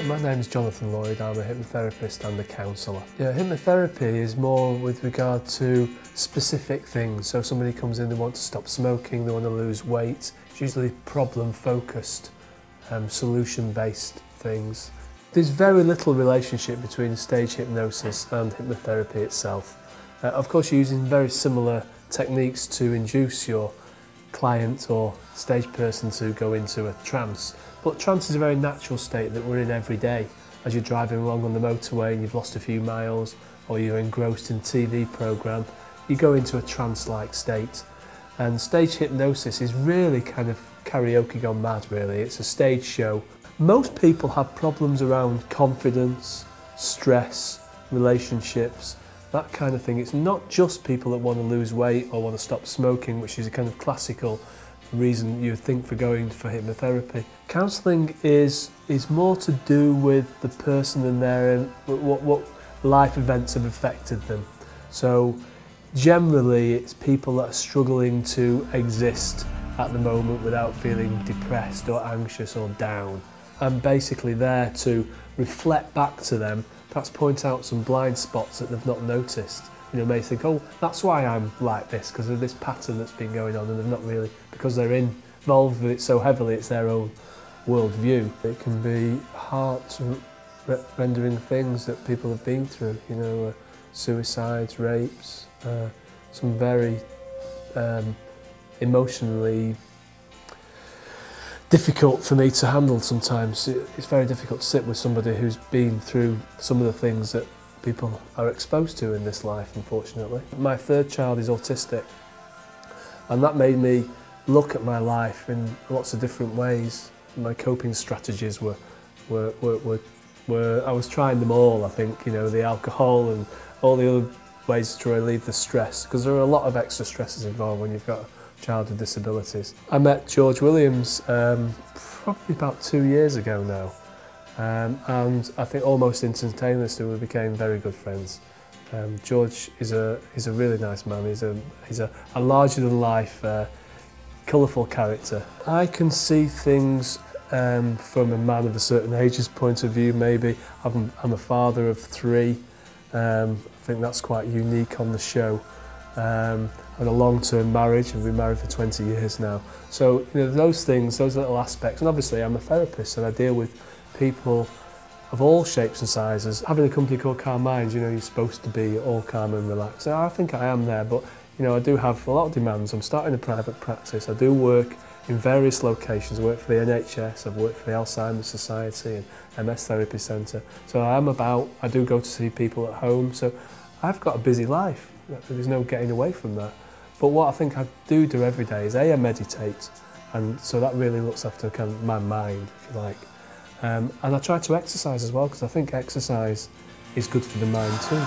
My name's Jonathan Lloyd, I'm a hypnotherapist and a counsellor. Yeah, hypnotherapy is more with regard to specific things. So somebody comes in, they want to stop smoking, they want to lose weight. It's usually problem-focused, solution-based things. There's very little relationship between stage hypnosis and hypnotherapy itself. Of course, you're using very similar techniques to induce your client or stage person to go into a trance. But trance is a very natural state that we're in every day. As you're driving along on the motorway and you've lost a few miles, or you're engrossed in a TV programme, you go into a trance-like state. And stage hypnosis is really kind of karaoke gone mad, really. It's a stage show. Most people have problems around confidence, stress, relationships, that kind of thing. It's not just people that want to lose weight or want to stop smoking, which is a kind of classical reason you think for going for hypnotherapy. Counselling is more to do with the person and what life events have affected them. So generally it's people that are struggling to exist at the moment without feeling depressed or anxious or down. I'm basically there to reflect back to them, perhaps point out some blind spots that they've not noticed. You know, may think, oh, that's why I'm like this, because of this pattern that's been going on, and they've not really, because they're involved with it so heavily, it's their own worldview. It can be heart-rendering things that people have been through, you know, suicides, rapes, some very emotionally difficult for me to handle sometimes. It's very difficult to sit with somebody who's been through some of the things that people are exposed to in this life, unfortunately. My third child is autistic, and that made me look at my life in lots of different ways. My coping strategies were I was trying them all, I think, you know, the alcohol and all the other ways to relieve the stress, because there are a lot of extra stresses involved when you've got a child with disabilities. I met George Williams probably about 2 years ago now. And I think almost instantaneously we became very good friends. George is a really nice man. He's a larger-than-life, colourful character. I can see things from a man of a certain age's point of view. Maybe I'm a father of 3. I think that's quite unique on the show. And a long-term marriage. I've been married for 20 years now. So you know, those things, those little aspects. And obviously, I'm a therapist, and I deal with people of all shapes and sizes. Having a company called Calm Minds, you know, you're supposed to be all calm and relaxed. I think I am there, but you know, I do have a lot of demands. I'm starting a private practice. I do work in various locations. I work for the NHS, I've worked for the Alzheimer's Society and MS Therapy Centre. So I do go to see people at home. So I've got a busy life. There's no getting away from that. But what I think I do every day is I meditate, and so that really looks after kind of my mind, if you like. And I try to exercise as well, because I think exercise is good for the mind too.